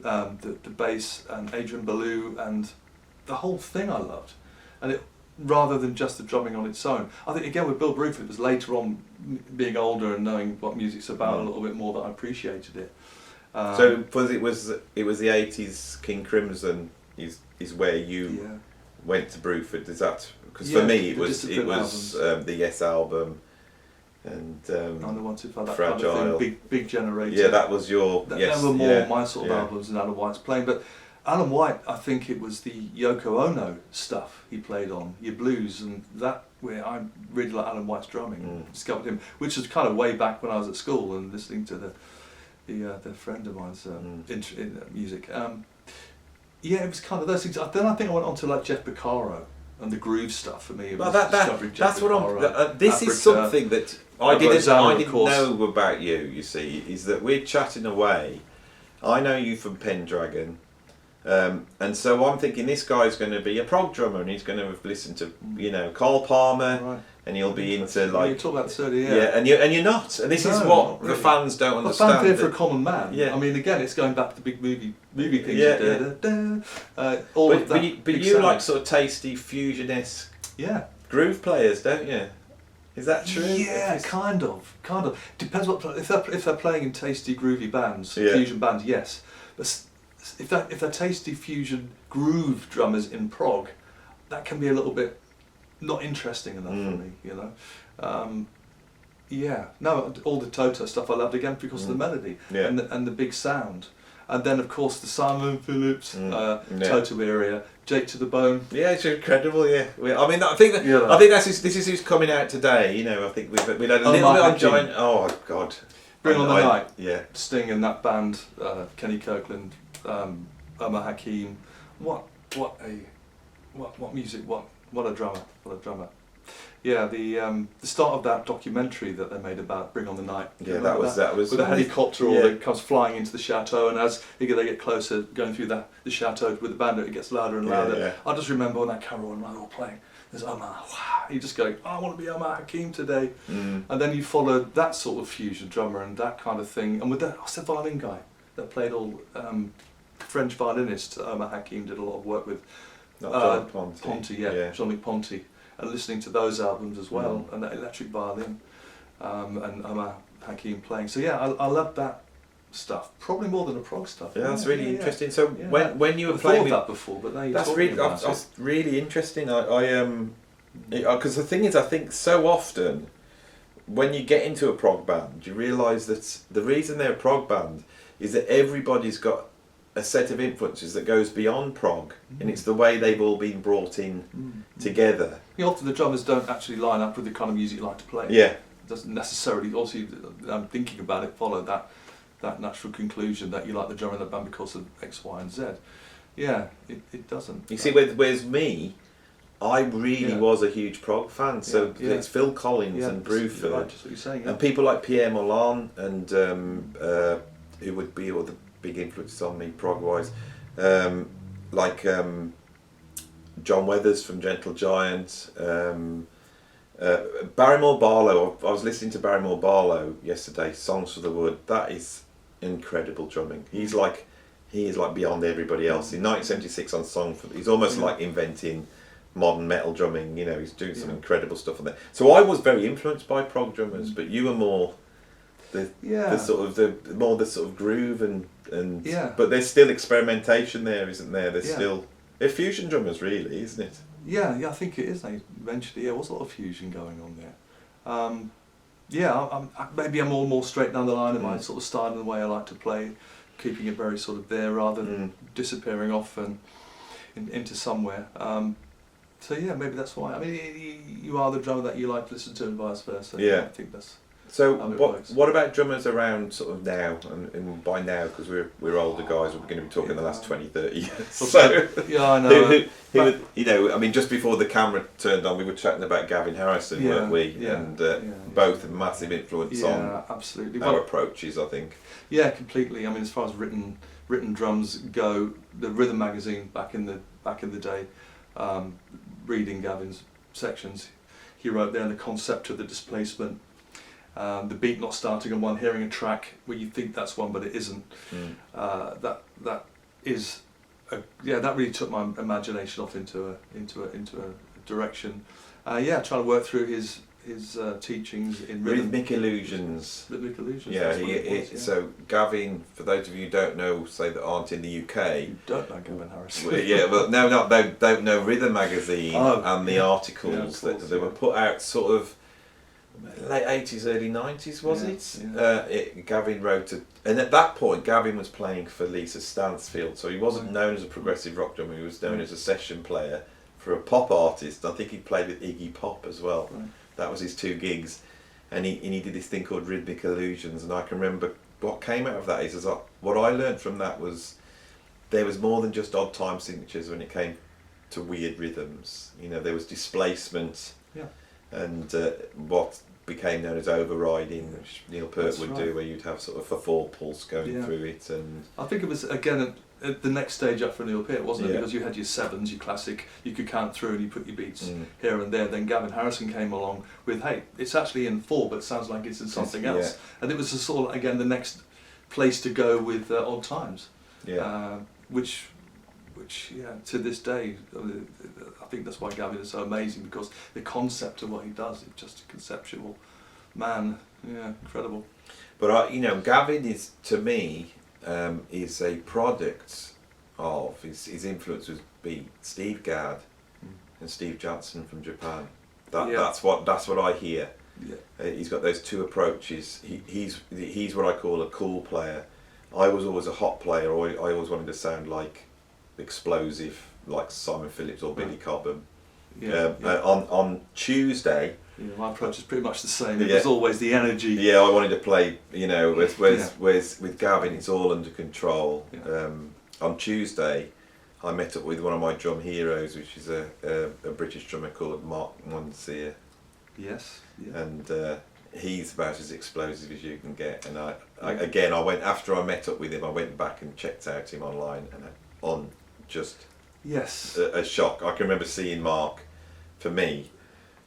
the bass and Adrian Belew and the whole thing I loved, and it. Rather than just the drumming on its own. I think again with Bill Bruford, it was later on, being older and knowing what music's about a little bit more, that I appreciated it. So it was the 80s King Crimson is where you went to Bruford. Is that because for me it was the Yes album and the One Two Five, that Fragile, kind of thing, big Generator. Yeah, that was your They were more my sort of albums than Alan White's playing, but. Alan White, I think it was the Yoko Ono stuff he played on, your blues, and that where I really like Alan White's drumming. Discovered him, which was kind of way back when I was at school and listening to the friend of mine's music. Yeah, it was kind of those things. Then I think I went on to like Jeff Porcaro and the groove stuff for me. It was discovering Jeff that's what Porcaro, this Africa, is something that I didn't Rosanna, know about you. You see, is that we're chatting away. I know you from Pendragon. And so I'm thinking this guy's going to be a prog drummer and he's going to have listened to, you know, Carl Palmer, and he'll be into like. You talk about this earlier, and you're not, and this is what the fans don't understand. Fanfare for a Common Man. Yeah. I mean, again, it's going back to the big movie things. But you like sort of tasty fusion-esque groove players, don't you? Is that true? Yeah, kind of. Depends what if they're playing in tasty groovy bands, fusion bands. Yes, but. If they're tasty fusion groove drummers in prog, that can be a little bit not interesting enough for me, you know. All the Toto stuff I loved again because of the melody and the big sound, and then of course the Simon Phillips Toto area, Jake to the Bone. Yeah, it's incredible. Yeah, I mean, I think this is who's coming out today. You know, I think we've had a little bit on Giant. Oh God, Bring on the Night. Yeah, Sting and that band, Kenny Kirkland. Omar Hakim, what music, what a drummer. the start of that documentary that they made about Bring on the Night. Yeah, that was with the helicopter that comes flying into the chateau, and as they get closer, going through the chateau with the band, it gets louder and louder. Yeah. I just remember when that camera and all playing. There's Omar, wow! You just go, I want to be Omar Hakim today, and then you follow that sort of fusion drummer and that kind of thing, and with the violin guy that played all French violinist Omar Hakim did a lot of work with. Ponty, Jean-Luc Ponty. And listening to those albums as well, and that electric violin, and Omar Hakim playing. So I love that stuff, probably more than the prog stuff. Yeah, that's really interesting. So when you were playing that before, but now that's really interesting. Because the thing is, I think so often when you get into a prog band, you realise that the reason they're a prog band is that everybody's got a set of influences that goes beyond prog, and it's the way they've all been brought in together. Often the drummers don't actually line up with the kind of music you like to play. Yeah. It doesn't necessarily, also I'm thinking about it, follow that natural conclusion that you like the drummer in the band because of X, Y and Z. Yeah, it doesn't. You see, whereas me, I really was a huge prog fan, so it's Phil Collins and Bruford, right, just what you're saying, and people like Pierre Moulin and who would be all the big influences on me prog-wise, like John Weathers from Gentle Giant, Barrymore Barlow. I was listening to Barrymore Barlow yesterday, Songs for the Wood. That is incredible drumming. He is like beyond everybody else. In 1976 on Song for, he's almost like inventing modern metal drumming. You know, he's doing some incredible stuff on there. So I was very influenced by prog drummers, but you were more the sort of groove and but there's still experimentation there, isn't there? They're fusion drummers, really, isn't it? Yeah, I think it is. Eventually, there was a lot of fusion going on there. Maybe I'm all more straight down the line in my sort of style and the way I like to play, keeping it very sort of there rather than disappearing off and into somewhere. So maybe that's why. I mean, you are the drummer that you like to listen to, and vice versa. I think that's. So what about drummers around sort of now, and by now, because we're older guys, we're going to be talking the last 20, 30 years. So, I know. I mean, just before the camera turned on, we were chatting about Gavin Harrison, weren't we? Yeah, and both have a massive influence on absolutely. our approaches, I think. Yeah, completely. I mean, as far as written drums go, the Rhythm magazine back in the day, reading Gavin's sections, he wrote there the concept of the displacement. The beat not starting on one, hearing a track where you think that's one but it isn't. That really took my imagination off into a direction. Trying to work through his teachings in Rhythmic Illusions. Rhythmic Illusions. Yeah, so Gavin, for those of you who don't know, say that aren't in the UK. You don't know Gavin Harrison. They don't know Rhythm magazine and the articles that were put out sort of late 80s, early 90s, was it? Gavin wrote and at that point Gavin was playing for Lisa Stansfield, so he wasn't known as a progressive rock drummer, he was known as a session player for a pop artist. I think he played with Iggy Pop as well. That was his 2 gigs, and he did this thing called Rhythmic Illusions, and I can remember what came out of that is what I learned from that was there was more than just odd time signatures when it came to weird rhythms. You know, there was displacement and what became known as overriding, which Neil Peart would do, where you'd have sort of a 4 pulse going through it. And I think it was again at the next stage up for Neil Peart, wasn't it? Because you had your 7s, your classic, you could count through and you put your beats here and there. Then Gavin Harrison came along with, hey, it's actually in 4, but it sounds like it's in something else. And it was a sort of, again, the next place to go with odd times. Which to this day, I think that's why Gavin is so amazing, because the concept of what he does is just a conceptual man. Yeah, incredible. But Gavin is, to me, is a product of his influence would be Steve Gadd and Steve Johnson from Japan. That's what I hear. He's got those 2 approaches. He's what I call a cool player. I was always a hot player. I always wanted to sound like explosive, like Simon Phillips or Billy Cobham. On Tuesday, my approach is pretty much the same. It was always the energy. I wanted to play, with Gavin, it's all under control. On Tuesday, I met up with one of my drum heroes, which is a British drummer called Mark Muncier, Yes. Yeah. And he's about as explosive as you can get. And I went after I met up with him. I went back and checked out him online, and Yes. A shock. I can remember seeing Mark. For me,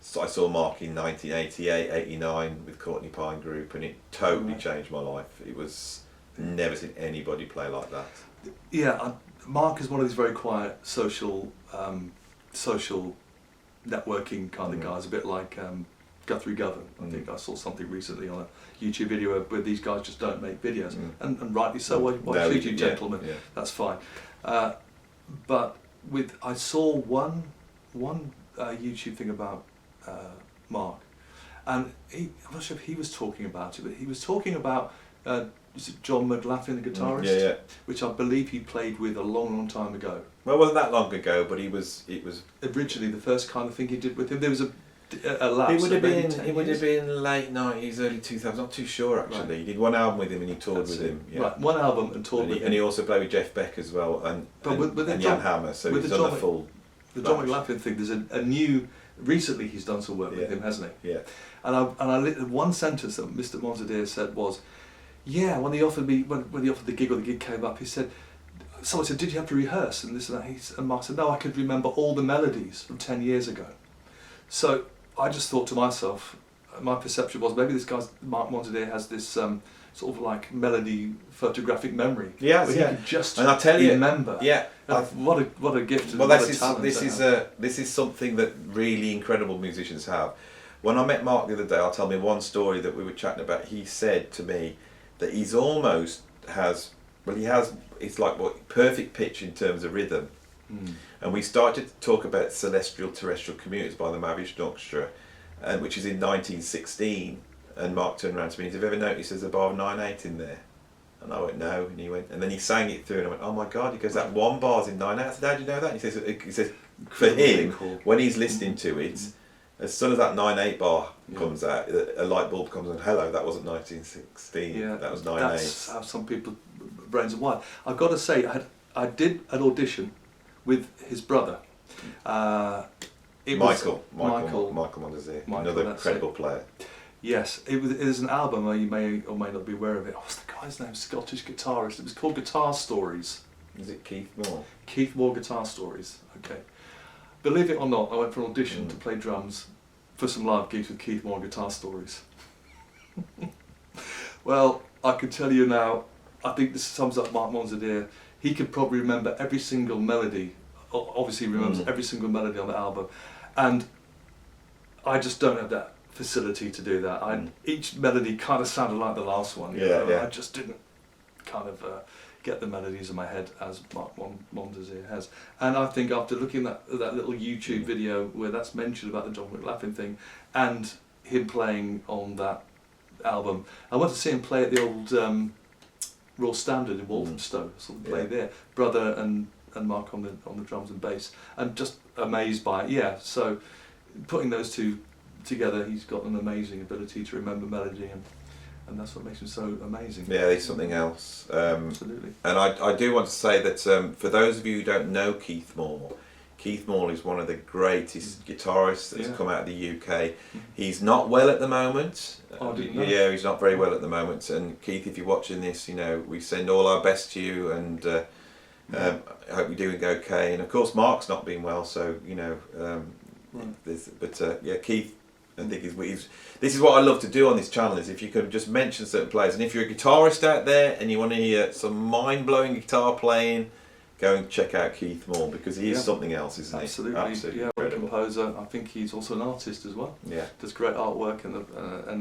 so I saw Mark in 1988, 89 with Courtney Pine Group, and it totally changed my life. It was never seen anybody play like that. Yeah, Mark is one of these very quiet social networking kind of guys, a bit like Guthrie Govan. I think I saw something recently on a YouTube video where these guys just don't make videos, and rightly so. Why should you, gentlemen? Yeah. That's fine. But I saw one YouTube thing about Mark, and I'm not sure if he was talking about it, but he was talking about is it John McLaughlin, the guitarist, which I believe he played with a long time ago. Well, it wasn't that long ago, but it was originally the first kind of thing he did with him. There was a lapse. It would have been late 90s, early 2000s. Not too sure actually. Right. He did one album with him and he toured with him. Yeah. Right, one album and toured with him. And he also played with Jeff Beck as well, and Jan Hammer. So he's done the full. The John McLaughlin thing. There's a new. Recently, he's done some work with him, hasn't he? Yeah. And I one sentence that Mr. Muncier said was, "Yeah, when he offered the gig or the gig came up, he said." Someone said, "Did you have to rehearse?" And this and that. And Mark said, "No, I could remember all the melodies from 10 years ago." So I just thought to myself, my perception was maybe this guy's Mark Muncier has this sort of like melody photographic memory. Yeah, he could just and I tell you, remember. Yeah, what a gift! Well, this is something that really incredible musicians have. When I met Mark the other day, I'll tell me one story that we were chatting about. He said to me that he's almost has. Well, it's like perfect pitch in terms of rhythm. And we started to talk about Celestial Terrestrial Commuters by the Mahavishnu Orchestra, which is in 1916. And Mark turned around to me and said, "Have you ever noticed there's a bar of 9/8 in there?" And I went, "No." And he went, and then he sang it through, and I went, "Oh my God!" He goes, "That one bar's in 9/8." I said, "How do you know that?" And he says, for him, when he's listening to it, as soon as that 9/8 bar comes out, a light bulb comes on. Hello, that wasn't 1916. Yeah, that was 9/8. That's how some people's brains are wired. I've got to say, I did an audition with his brother. Michael Mondesir, another incredible player. Yes, it is an album you may or may not be aware of it. What's the guy's name? Scottish guitarist. It was called Guitar Stories. Is it Keith Moore? Keith Moore Guitar Stories. Okay. Believe it or not, I went for an audition to play drums for some live gigs with Keith Moore Guitar Stories. Well, I can tell you now, I think this sums up Mark Muncier. He could probably remember every single melody. Obviously, he remembers every single melody on the album, and I just don't have that facility to do that. Each melody kind of sounded like the last one. I just didn't kind of get the melodies in my head as Mark Muncier has. And I think after looking at that little YouTube video where that's mentioned about the John McLaughlin thing and him playing on that album, I went to see him play at the old Royal Standard in Walthamstow. So we played there, brother and Mark on the drums and bass, and just amazed by it. Yeah, so putting those two together, he's got an amazing ability to remember melody, and that's what makes him so amazing. Yeah, he's something else. Absolutely. And I do want to say that for those of you who don't know Keith Moore is one of the greatest guitarists that's come out of the UK. He's not well at the moment. Yeah, he's not very well at the moment. And Keith, if you're watching this, we send all our best to you, and I hope you're doing okay. And of course, Mark's not been well, so Keith. I think this is what I love to do on this channel, is if you could just mention certain players, and if you're a guitarist out there and you want to hear some mind-blowing guitar playing, go and check out Keith Moore, because he is something else, isn't he? Absolutely, yeah. A composer. I think he's also an artist as well. Yeah, does great artwork and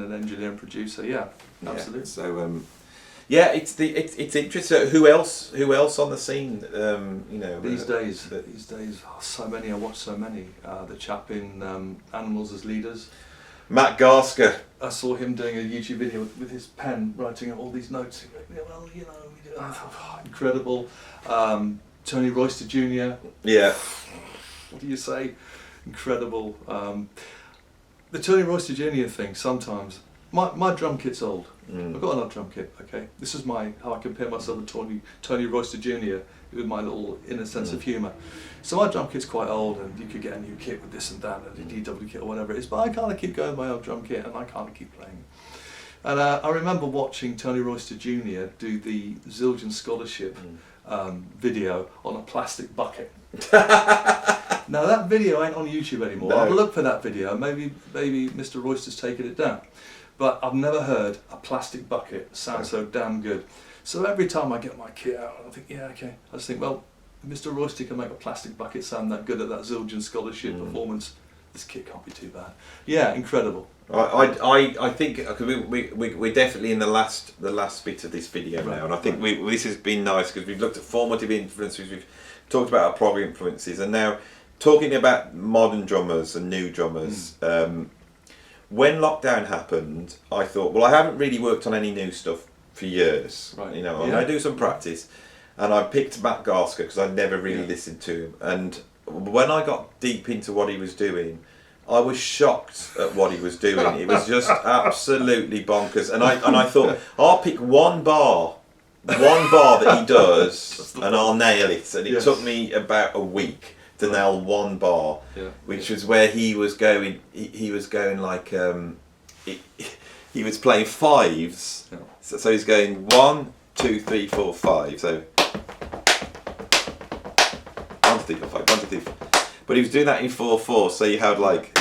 an engineer and producer. Yeah, absolutely. Yeah. So it's interesting. Who else on the scene? These days, so many. I watch so many. The chap in Animals as Leaders, Matt Garsker. I saw him doing a YouTube video with his pen, writing up all these notes. Incredible. Tony Royster Jr. Yeah. What do you say? Incredible. The Tony Royster Jr. thing, sometimes my drum kit's old. I've got another drum kit. Okay, this is how I compare myself to Tony Royster Jr. with my little inner sense of humour. So my drum kit's quite old, and you could get a new kit with this and that, and a DW kit or whatever it is. But I kind of keep going with my old drum kit, and I kind of keep playing. And I remember watching Tony Royster Jr. do the Zildjian Scholarship video on a plastic bucket. Now that video ain't on YouTube anymore. No. I've looked for that video. Maybe Mr. Royster's taken it down. But I've never heard a plastic bucket sound so damn good. So every time I get my kit out, I think, yeah, okay. I just think, well, if Mr. Royster can make a plastic bucket sound that good at that Zildjian Scholarship performance, this kit can't be too bad. Yeah, incredible. I think we're definitely in the last bit of this video now, and I think this has been nice because we've looked at formative influences, we've talked about our prog influences, and now talking about modern drummers and new drummers. When lockdown happened, I thought, well, I haven't really worked on any new stuff for years. Right. You know, I do some practice, and I picked Matt Garsker because I'd never really listened to him, and when I got deep into what he was doing, I was shocked at what he was doing. It was just absolutely bonkers, and I thought, I'll pick one bar that he does, and I'll nail it. And it took me about a week to nail one bar, which was where he was going. He was going like he was playing fives. So he's going 1, 2, 3, 4, 5. So 1, 2, 3, 4, 5, 1, 2, 3, 4. But he was doing that in 4/4. So you had like.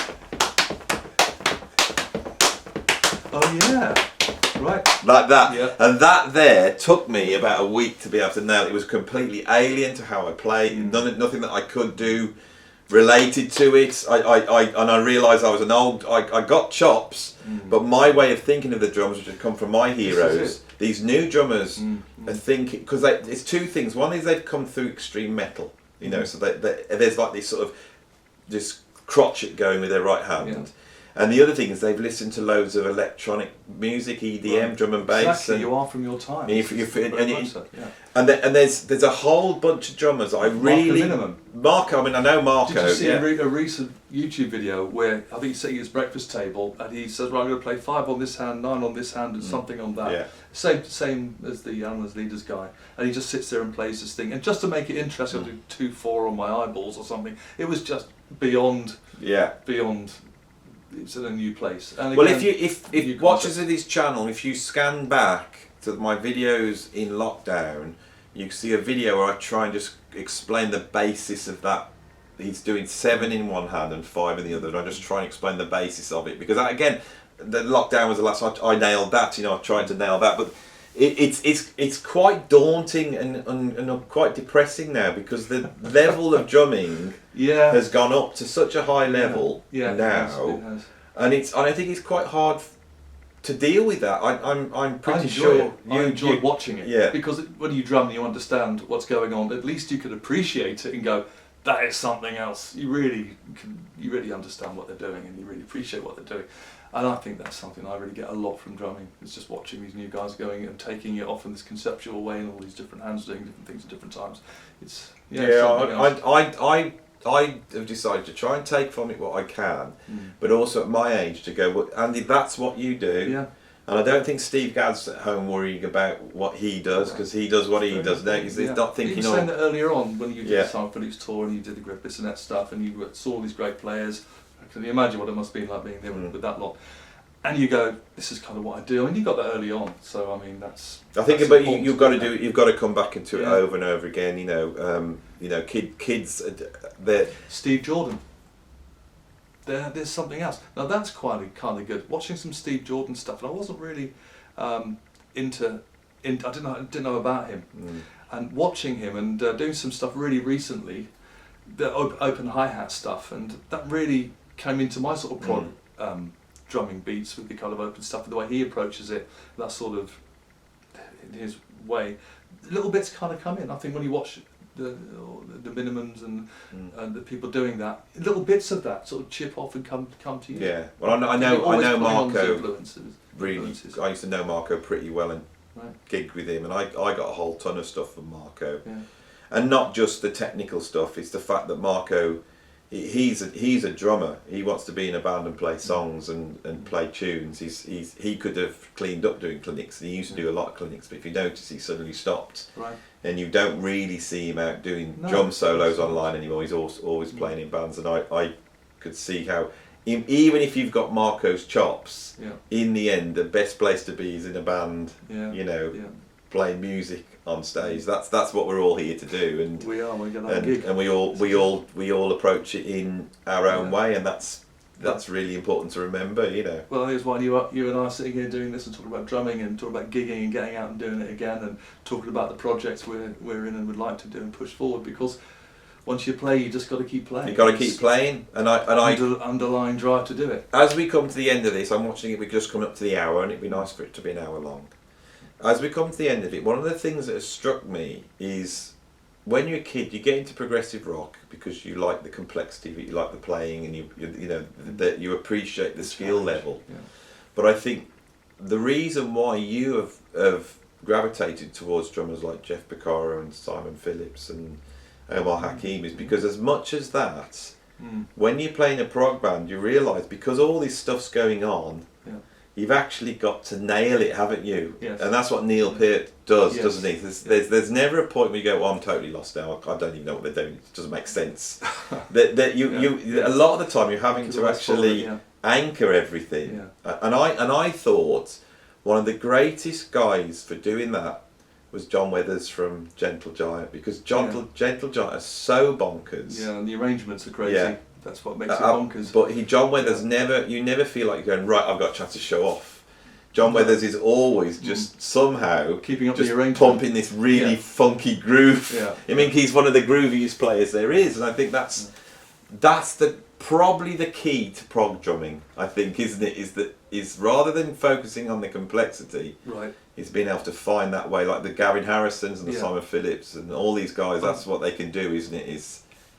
Oh yeah. Right. Like that. Yeah. And that there took me about a week to be able to nail it. It was completely alien to how I play. Nothing that I could do related to it. I realised I was an old. I got chops, but my way of thinking of the drums, which had come from my heroes, these new drummers are thinking, because it's two things. One is they've come through extreme metal, you know, so there's like this sort of this crotchet going with their right hand. Yeah. And the other thing is they've listened to loads of electronic music, EDM, drum and bass. Exactly, and you are from your time. And there's a whole bunch of drummers I really... Marco, I mean, I know Marco. Did you see a recent YouTube video where I think he's sitting at his breakfast table and he says, right, I'm going to play 5 on this hand, 9 on this hand and something on that. Yeah. Same as the Animals Leaders guy. And he just sits there and plays this thing. And just to make it interesting, I'll do 2/4 on my eyeballs or something. It was just beyond... It's in a new place. And well, again, if watchers of this channel, if you scan back to my videos in lockdown, you can see a video where I try and just explain the basis of that. He's doing 7 in one hand and 5 in the other, and I just try and explain the basis of it, because again, the lockdown was the last time I nailed that. You know, I tried to nail that, but it's quite daunting and quite depressing now, because the level of drumming has gone up to such a high level now, it has. and I think it's quite hard to deal with that. I'm pretty sure I enjoy watching it, yeah, because when you drum, you understand what's going on. At least you can appreciate it and go, that is something else. You really understand what they're doing, and you really appreciate what they're doing. And I think that's something I really get a lot from drumming. It's just watching these new guys going and taking it off in this conceptual way, and all these different hands doing different things at different times. It's I have decided to try and take from it what I can, but also at my age to go, well, Andy, that's what you do. Yeah. And I don't think Steve Gadd's at home worrying about what he does, because he does what he does now. He's not thinking. You were saying that earlier on when you did the Simon Phillips tour and you did the Griff Bissonette stuff and you saw all these great players. Can you imagine what it must have been like being there with that lot? And you go, this is kind of what I do. And you got that early on, so I mean that's. I think, but you've got to do it. You've got to come back into it over and over again. You know, kids. Steve Jordan. There's something else. Now that's quite kind of good. Watching some Steve Jordan stuff, and I wasn't really into. I didn't know about him, and watching him and doing some stuff really recently, the open hi-hat stuff, and that really came into my sort of prog drumming beats with the kind of open stuff, and the way he approaches it, that sort of in his way. Little bits kind of come in. I think when you watch the Minnemans and the people doing that, little bits of that sort of chip off and come to you. Yeah. Well, I know Marco. Really, I used to know Marco pretty well and gigged with him, and I got a whole ton of stuff from Marco. Yeah. And not just the technical stuff. It's the fact that Marco, he's a drummer. He wants to be in a band and play songs and play tunes. He could have cleaned up doing clinics. And he used to do a lot of clinics, but if you notice, he suddenly stopped. Right. And you don't really see him out doing drum solos online anymore. He's always playing in bands, and I could see how, even if you've got Marco's chops, in the end, the best place to be is in a band. Playing music on stage. That's what we're all here to do, and we're gonna have a gig. And we all approach it in our own way, and that's really important to remember. Well, here's why you and I are sitting here doing this and talking about drumming and talking about gigging and getting out and doing it again and talking about the projects we're in and would like to do and push forward, because once you play, you just got to keep playing. You got to keep playing, and I underlying drive to do it. As we come to the end of this, I'm watching it. We're just coming up to the hour, and it'd be nice for it to be an hour long. As we come to the end of it, one of the things that has struck me is when you're a kid, you get into progressive rock because you like the complexity of it, you like the playing, and that you appreciate the skill level. Yeah. But I think the reason why you have gravitated towards drummers like Jeff Beccaro and Simon Phillips and Omar Hakim is because as much as that, when you're playing a prog band, you realise because all this stuff's going on, you've actually got to nail it, haven't you? Yes. And that's what Neil Peart does, doesn't he? There's never a point where you go, well, I'm totally lost now. I don't even know what they're doing. It doesn't make sense. A lot of the time you're having to actually anchor everything. Yeah. And I thought one of the greatest guys for doing that was John Weathers from Gentle Giant, because Gentle Giant are so bonkers. Yeah, and the arrangements are crazy. Yeah. That's what makes it bonkers. But John Weathers you never feel like you're going, right, I've got a chance to show off. John Weathers is always just somehow keeping up the arrangement, pumping this really funky groove. Yeah. I mean, he's one of the grooviest players there is, and I think that's probably the key to prog drumming. I think, isn't it? Is rather than focusing on the complexity, right? Is being able to find that way, like the Gavin Harrisons and the Simon Phillips and all these guys. That's what they can do, isn't it?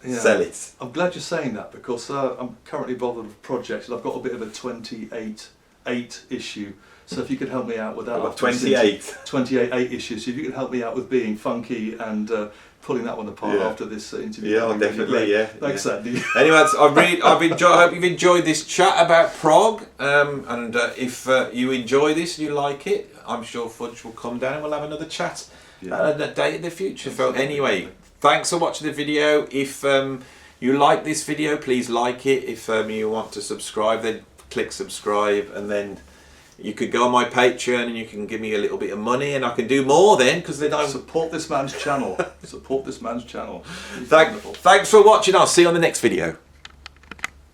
Sell it. I'm glad you're saying that, because I'm currently bothered with projects and I've got a bit of a 28/8 issue. So if you could help me out with that. 28 issues. So if you could help me out with being funky and pulling that one apart after this interview. Yeah, definitely. Yeah. Thanks, Andy. Anyway, I hope you've enjoyed this chat about prog. And if you enjoy this and you like it, I'm sure Fudge will come down and we'll have another chat at a date in the future. So anyway. Thanks for watching the video. If you like this video, please like it. If you want to subscribe, then click subscribe, and then you could go on my Patreon and you can give me a little bit of money, and I can do more then, because then I support this man's channel. Support this man's channel. Thanks for watching. I'll see you on the next video.